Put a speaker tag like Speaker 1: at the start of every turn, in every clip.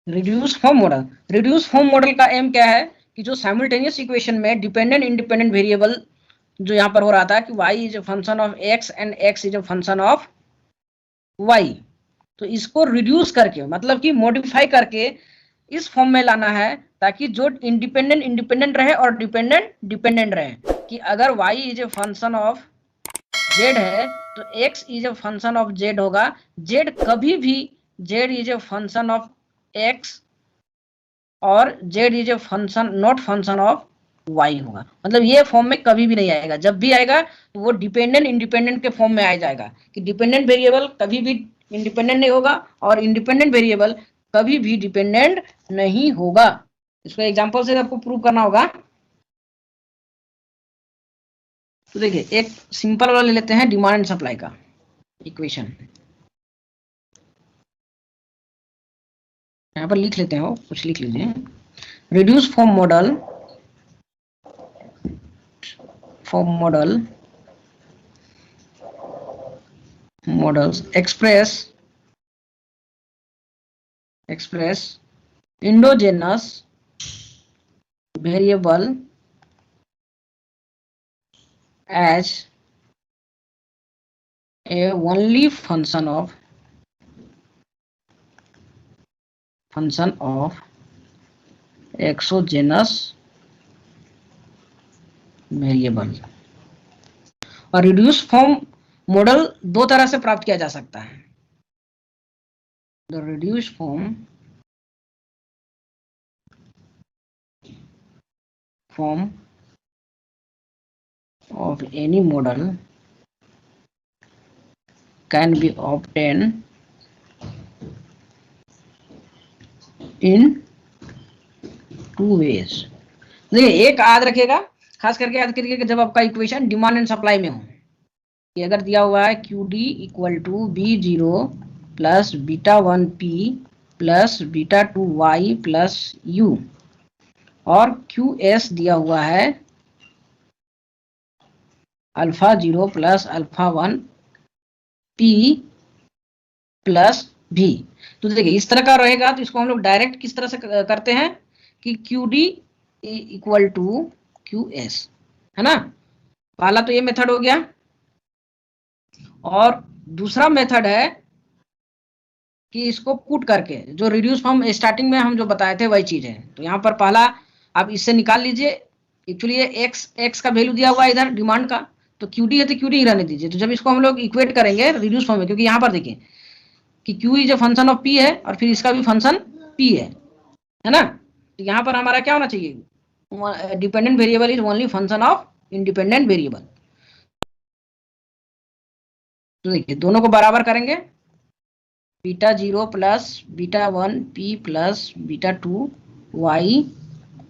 Speaker 1: Reduce form model, reduce form model का M क्या है कि जो साइमल्टेनियस इक्वेशन में डिपेंडेंट इंडिपेंडेंट वेरिएबल जो यहाँ पर हो रहा था कि y is a function of x and x is a function of y, तो इसको रिड्यूस करके मतलब कि मॉडिफाई करके इस फॉर्म में लाना है ताकि जो इंडिपेंडेंट इंडिपेंडेंट रहे और डिपेंडेंट डिपेंडेंट रहे, कि अगर y is a function of z है तो x is a function of z होगा, z कभी भी z is a function of x और z is a function not function of y होगा। मतलब ये फॉर्म में कभी भी नहीं आएगा, जब भी आएगा तो वो डिपेंडेंट इंडिपेंडेंट के फॉर्म में आ जाएगा कि डिपेंडेंट वेरिएबल कभी भी इंडिपेंडेंट नहीं होगा और इंडिपेंडेंट वेरिएबल कभी भी डिपेंडेंट नहीं होगा। इसको एग्जांपल से आपको प्रूव करना होगा। तो देखिए एक सिंपल वाला ले लेते हैं, डिमांड एंड सप्लाई का इक्वेशन यहाँ पर लिख लेते हैं, कुछ लिख लीजिए। Reduce form models express endogenous variable as a only function of exogenous variable. और रिड्यूस फॉर्म मॉडल दो तरह से प्राप्त किया जा सकता है। The reduce form of any model can be obtained in two ways। देखिए एक याद रखिएगा, खास करके याद करिए कि जब आपका इक्वेशन डिमांड एंड सप्लाई में हो कि अगर दिया हुआ है Q D equal to B zero plus beta one P plus beta two Y plus U और क्यू एस दिया हुआ है alpha zero plus alpha one P plus V. तो देखिए इस तरह का रहेगा तो इसको हम लोग डायरेक्ट किस तरह से करते हैं कि Q D equal to Q S, है ना। पहला तो ये मेथड हो गया और दूसरा मेथड है कि इसको पुट करके जो रिड्यूस फॉर्म स्टार्टिंग में हम जो बताए थे वही चीज है। तो यहाँ पर पहला आप इससे निकाल लीजिए, एक्चुअली ये एक्स का वैल्यू दिया हुआ है इधर डिमांड का, तो क्यूडी है तो क्यूडी ही रहने दीजिए। तो जब इसको हम लोग इक्वेट करेंगे रिड्यूस फॉर्म में, क्योंकि यहाँ पर देखिए कि Q is a function of P है और फिर इसका भी फंक्शन पी है ना। तो यहाँ पर हमारा क्या होना चाहिए, dependent variable is only function of independent variable. तो देखिए दोनों को बराबर करेंगे, beta zero plus beta one P plus beta two Y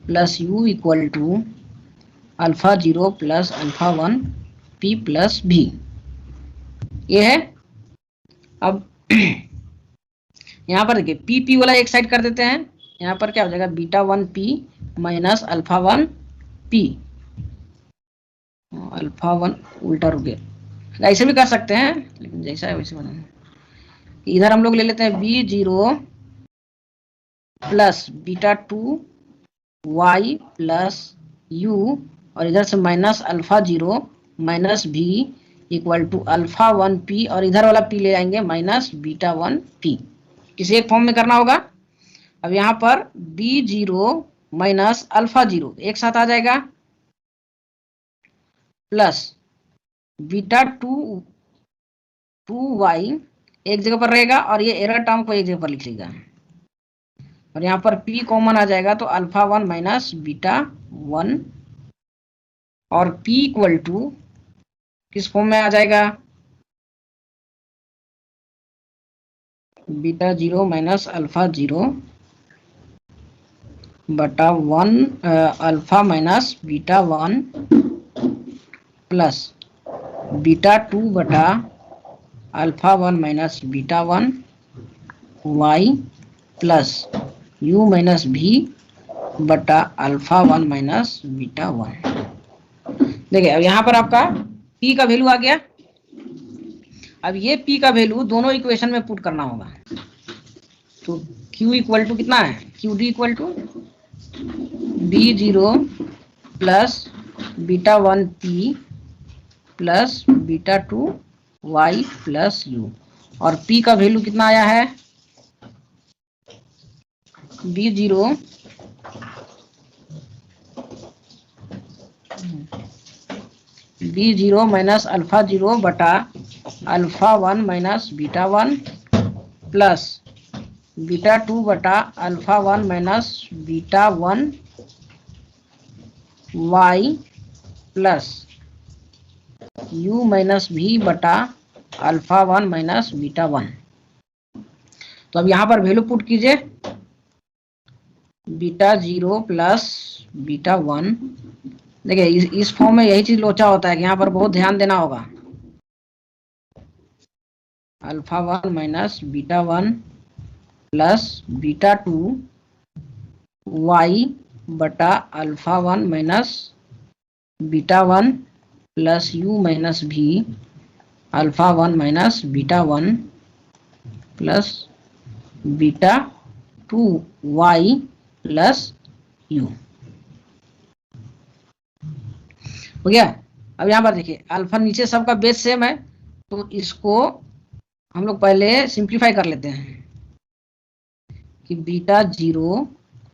Speaker 1: plus U equal to alpha zero plus alpha one P plus V, ये है। अब यहाँ पर देखिए पी पी वाला एक साइड कर देते हैं, यहाँ पर क्या हो जाएगा beta one P minus alpha one P, alpha one उल्टा रुक गया, ऐसे भी कर सकते हैं लेकिन जैसा है वैसे बनाना। इधर हम लोग ले लेते हैं B zero plus beta two Y plus U और इधर से minus alpha zero minus V equal to alpha one P और इधर वाला पी ले आएंगे माइनस बीटा वन पी, किसी एक फॉर्म में करना होगा। अब यहाँ पर B zero minus alpha zero एक साथ आ जाएगा प्लस बीटा टू वाई एक जगह पर रहेगा और ये एरर टर्म को एक जगह पर लिख लीजिएगा और यहाँ पर p कॉमन आ जाएगा तो alpha one minus beta one और p इक्वल टू किस फॉर्म में आ जाएगा, beta zero minus alpha zero बटा one alpha minus beta one plus beta two बटा alpha one minus beta one y plus u minus भी बटा alpha one minus beta one. देखिए अब यहाँ पर आपका p का वैल्यू आ गया। अब ये p का वैल्यू दोनों इक्वेशन में पुट करना होगा। तो Q इक्वल टू कितना है, QD equal to B0 plus beta 1 P plus beta 2 Y plus U, और P का वैल्यू कितना आया है, B0 माइनस अल्फा 0 बटा alpha 1 minus beta 1 plus beta 2 बटा alpha 1 minus beta 1 Y plus U minus V बटा अल्फा 1 माइनस बीटा 1। तो अब यहाँ पर वैल्यू पुट कीजिए, बीटा 0 प्लस बीटा 1। देखिए इस फॉर्म में यही चीज लोचा होता है कि यहाँ पर बहुत ध्यान देना होगा। Alpha 1 minus beta 1 plus beta 2 Y बटा alpha 1 minus beta 1 plus U minus V alpha 1 minus beta 1 plus beta 2 Y plus U। हो गया। अब यहाँ पर देखिए अल्फा नीचे सबका बेस सेम है, तो इसको हम लोग पहले सिंप्लीफाई कर लेते हैं कि बीटा 0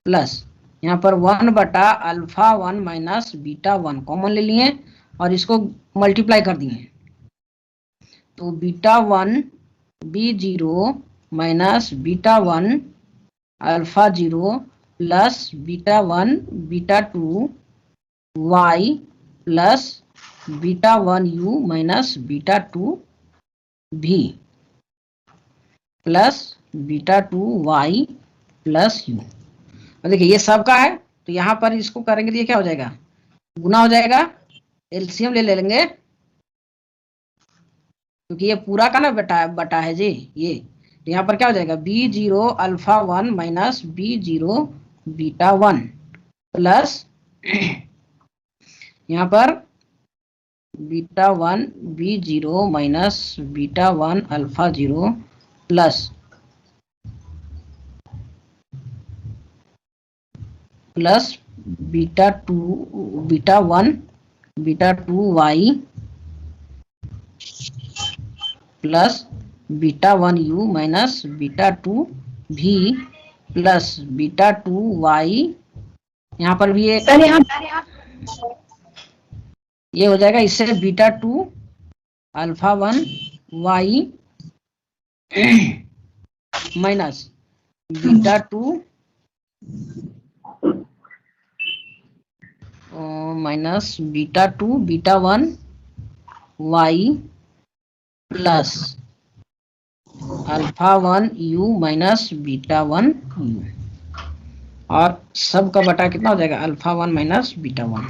Speaker 1: प्लस यहाँ पर 1 बटा अल्फा 1 माइनस बीटा 1 कॉमन ले लिए और इसको मल्टीप्लाई कर दिए, तो beta 1 B0 minus beta 1 alpha 0 plus beta 1 beta 2 Y plus beta 1 U minus beta 2 V plus beta 2 Y plus U। और देखिए ये सब का है, तो यहाँ पर इसको करेंगे तो ये क्या हो जाएगा, गुना हो जाएगा, एलसीएम ले लेंगे क्योंकि ये पूरा का ना बटा है जी ये। तो यहाँ पर क्या हो जाएगा, B0 alpha 1 minus B0 beta 1 plus यहाँ पर beta 1 B0 minus beta 1 alpha 0 plus beta 1 beta 2 Y plus beta 1 U minus beta 2 V plus beta 2 Y। यहाँ पर भी ये हो जाएगा, इससे beta 2 alpha 1 Y minus beta 2 minus beta 2 beta 1 Y plus alpha 1 U minus beta 1 U, और सब का बटा कितना हो जाएगा, अल्फा 1 माइनस बीटा 1।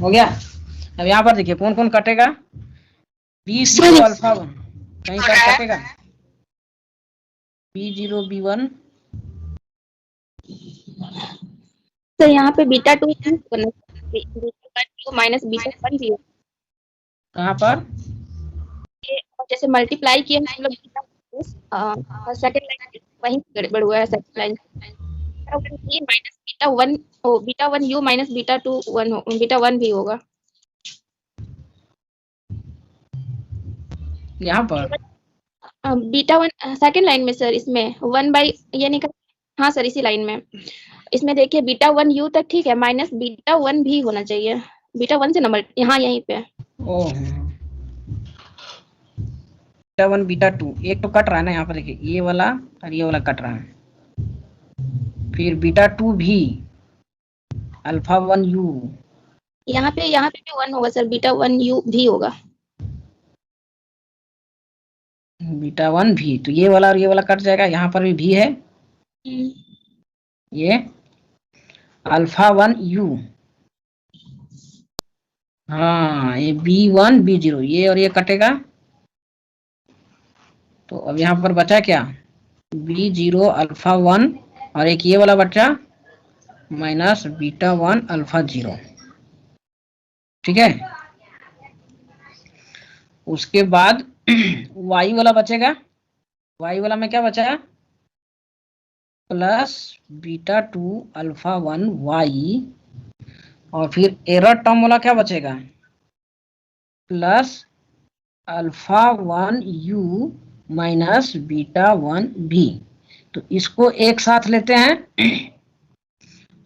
Speaker 1: हो गया। अब यहाँ पर देखिए कौन कौन कटेगा, B0 अल्फा 1 कहीं पर कटेगा, B0 B1,
Speaker 2: तो यहाँ पे बीटा 2 माइनस बीटा 1 भी,
Speaker 1: कहाँ पर
Speaker 2: जैसे मल्टीप्लाई किए हम लोग सेकंड लाइन वहीं गड़बड़ हुआ है, second line minus beta 1 U minus beta 2 beta 1 भी होगा
Speaker 1: यहाँ पर,
Speaker 2: बीटा 1 सेकंड लाइन में सर, इसमें 1 बाई ये निकल, हाँ सर इसी लाइन में, इसमें देखिए बीटा 1 U तक ठीक है, माइनस बीटा 1 भी होना चाहिए, बीटा 1 से नंबर यहाँ यहीं पे।
Speaker 1: ओह बीटा 1 बीटा 2 एक तो कट रहा है ना यहाँ पर, देखिए ये वाला और ये वाला कट रहा है, फिर बीटा 2 भी अल्फा 1 U,
Speaker 2: यहाँ पे भी 1 होगा सर, बीटा 1 U भी होगा,
Speaker 1: बीटा 1 भी, तो ये वाला और ये वाला कट जाएगा, यहाँ पर भी है, ये अल्फा 1 U, हाँ ये B1 B0 ये और ये कटेगा, तो अब यहाँ पर बचा क्या, B0 अल्फा 1 और एक ये वाला बचा माइनस बीटा 1 अल्फा 0, ठीक है। उसके बाद वाई वाला बचेगा, वाई वाला में क्या बचा, प्लस बीटा 2 अल्फा 1 वाई, और फिर एरर टर्म वाला क्या बचेगा, plus alpha 1 you minus beta 1 भी। तो इसको एक साथ लेते हैं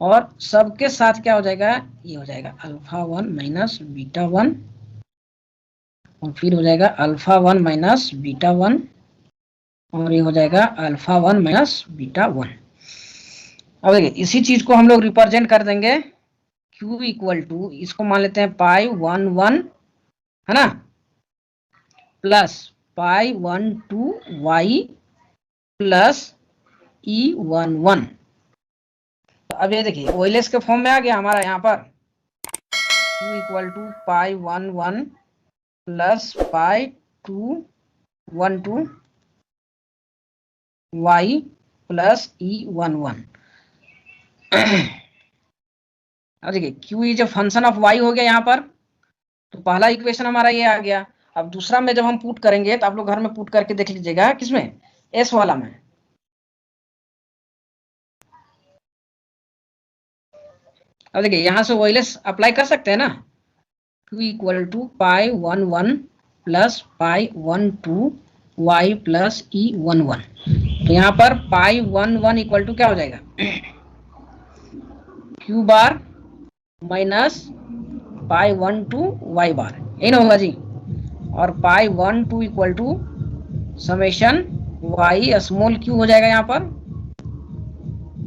Speaker 1: और सबके साथ क्या हो जाएगा, ये हो जाएगा अल्फा 1 माइनस बीटा 1, और फिर हो जाएगा अल्फा 1 माइनस बीटा 1, और ये हो जाएगा अल्फा 1 माइनस बीटा 1। अब देखिए इसी चीज को हम लोग रिप्रेजेंट कर देंगे, Q इक्वल टू, इसको मान लेते हैं पाई 1 1, है ना, plus pi 1 2 Y plus E1 1। तो अब ये देखिए ओएलएस के फॉर्म में आ गया हमारा यहाँ पर, Q equal to pi 1 1 plus pi 2 1 2 Y plus E1 1। अब देखिए Q is a function of y हो गया यहाँ पर, तो पहला इक्वेशन हमारा ये आ गया। अब दूसरा में जब हम पुट करेंगे तो आप लोग घर में पुट करके देख लीजिएगा, किसमें, S वाला में। अब देखिए यहाँ से ओएलएस अप्लाई कर सकते हैं ना, Q equal to pi 1 1 plus pi 1 2 Y plus E1 1। तो यहाँ पर पाई 1 1 इक्वल टू क्या हो जाएगा, Q bar minus pi 1 2 Y bar, यही ना होगा जी। और pi 1 2 equal to summation Y small Q हो जाएगा यहाँ पर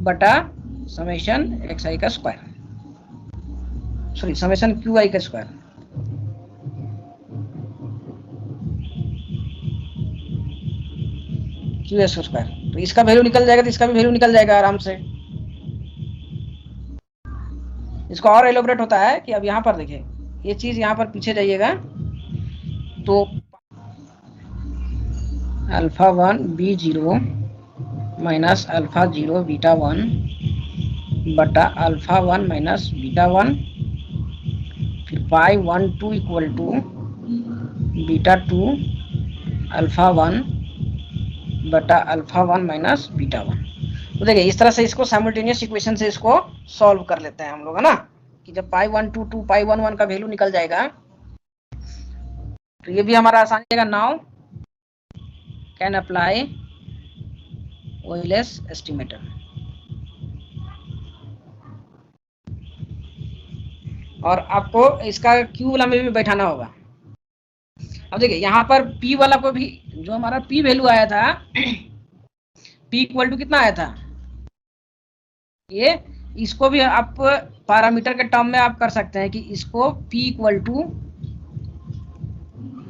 Speaker 1: बटा समेशन एक्स आई का square, sorry summation Q I का स्क्वायर। क्यू एस स्क्वायर, तो इसका वैल्यू निकल जाएगा तो इसका भी वैल्यू निकल जाएगा आराम से। इसको और एलोबरेट होता है कि अब यहाँ पर देखिए ये चीज, यहाँ पर पीछे जाइएगा तो alpha 1 B0 minus alpha 0 beta 1 बटा अल्फा 1 माइनस बीटा 1, फिर पाई 1 2 इक्वल टू बीटा 2 अल्फा 1 बटा अल्फा 1 माइनस बीटा 1। तो देखिए इस तरह से इसको साइमल्टेनियस इक्वेशन से इसको सॉल्व कर लेते हैं हम लोग, है ना, कि जब पाई 1 2 2 पाई 1 1 का वैल्यू निकल जाएगा तो ये भी हमारा आसान हो जाएगा। Now can apply OLS estimator. और आपको इसका Q वाला में भी बैठाना होगा। अब देखिए यहाँ पर P वाला को भी, जो हमारा P वैल्यू आया था, P इक्वल टू कितना आया था, ये इसको भी आप पैरामीटर के टर्म में आप कर सकते हैं कि इसको P इक्वल टू,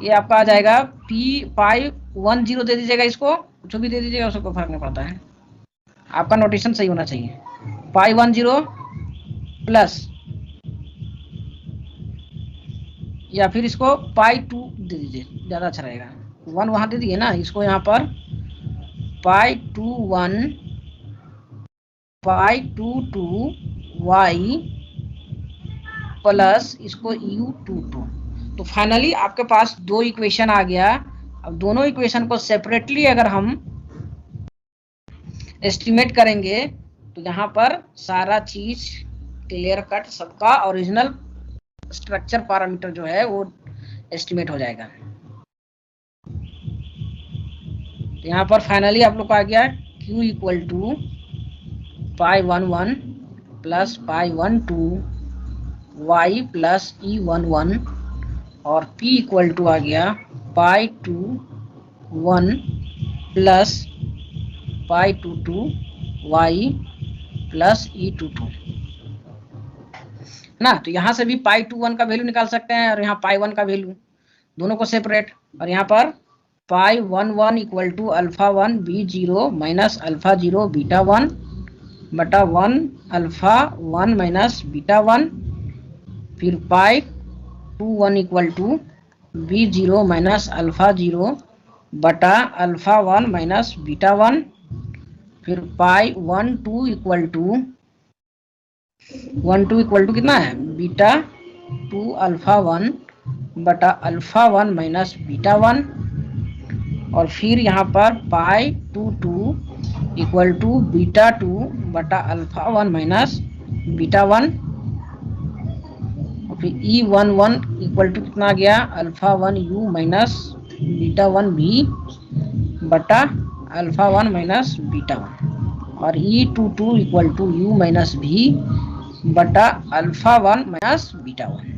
Speaker 1: ये आपका आ जाएगा P पाई 1 0 दे दीजिएगा, इसको जो भी दे दीजिएगा उसको फर्क नहीं पड़ता है, आपका नोटेशन सही होना चाहिए। पाई 1 0 प्लस, या फिर इसको पाई 2 दे दीजिए, ज़्यादा अच्छा रहेगा, 1 वहाँ दे दिए ना, इसको यहाँ पर पाई 2 1 पाई 2 2 वाई प्लस इसको U2 2। तो फाइनली आपके पास दो इक्वेशन आ गया। अब दोनों इक्वेशन को सेपरेटली अगर हम एस्टिमेट करेंगे तो यहाँ पर सारा चीज क्लियर कट, सबका ओरिजिनल स्ट्रक्चर पैरामीटर जो है वो एस्टिमेट हो जाएगा। तो यहाँ पर फाइनली आप लोग को आ गया Q equal to pi 1 1 plus pi 1 2 Y plus E1 1, और P इक्वल टू आ गया pi 2 1 plus pi 2 2 Y plus E2 2 ना। तो यहाँ से भी पाई 2 1 का वैल्यू निकाल सकते हैं और यहाँ पाई 1 का वैल्यू, दोनों को सेपरेट। और यहाँ पर pi 1 1 equal to alpha 1 B0 minus alpha 0 beta 1 बटा 1 अल्फा 1 माइनस बीटा 1, फिर pi 2 1 equal to B0 minus alpha 0 बटा अल्फा 1 माइनस बीटा 1, फिर पाई 1 2 इक्वल टू कितना है, बीटा 2 अल्फा 1 बटा अल्फा 1 माइनस बीटा 1, और फिर यहाँ पर पाई 2 इक्वल टू बीटा 2 बटा अल्फा 1 माइनस बीटा 1, और फिर E11 इक्वल टू कितना गया, अल्फा 1 u माइनस बीटा 1 भी बटा अल्फा 1 माइनस बीटा 1, और E22 equal to u minus भी बटा अल्फा 1 माइनस बीटा 1।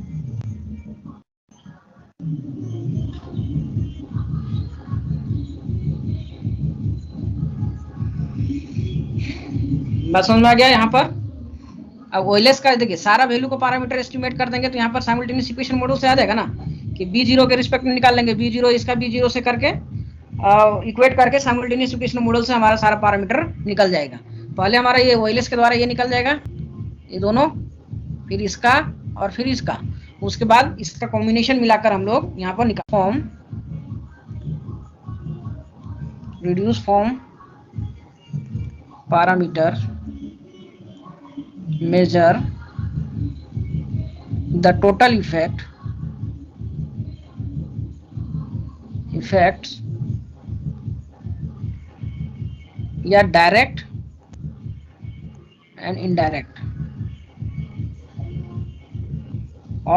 Speaker 1: बात समझ में आ गया यहाँ पर। अब ओएलएस का देखिए सारा वैल्यू को पैरामीटर एस्टिमेट कर देंगे तो यहाँ पर साइमल्टेनियस इक्वेशन मॉडल से आ जाएगा ना, कि B0 के रिस्पेक्ट में निकाल लेंगे, B0 इसका B0 से करके इक्वेट करके साइमल्टेनियस इक्वेशन मॉडल से हमारा सारा पैरामीटर निकल जाएगा। पहले हमारा ये ओएलएस के द्वारा ये निकल जाएगा, ये दोनों, फिर इसका और फिर इसका, उसके बाद इसका कॉम्बिनेशन मिलाकर हम लोग यहाँ पर निकाल form reduce form parameter measure the total effects या direct and indirect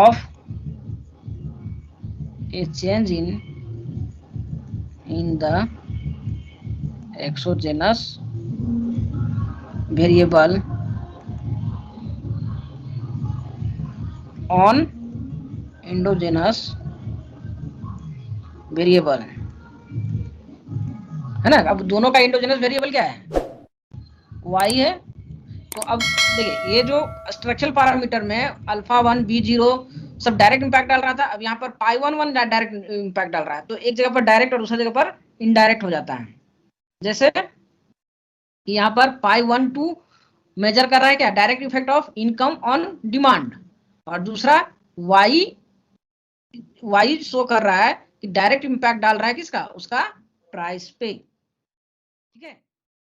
Speaker 1: of a change in the exogenous variable on endogenous variable, है ना। अब दोनों का एंडोजेनस वेरिएबल क्या है, y है। तो अब देखिए ये जो स्ट्रक्चरल पैरामीटर में अल्फा 1 B0 सब डायरेक्ट इंपैक्ट डाल रहा था, अब यहाँ पर पाई 1 डायरेक्ट इंपैक्ट डाल रहा है, तो एक जगह पर डायरेक्ट और दूसरी जगह पर इनडायरेक्ट हो जाता है। जैसे यहाँ पर पाई 1 मेजर कर रहा है क्या, direct effect of income on demand, और दूसरा y शो कर रहा है कि डायरेक्ट इंपैक्ट डाल रहा है किसका, उसका प्राइस पे, ठीक है।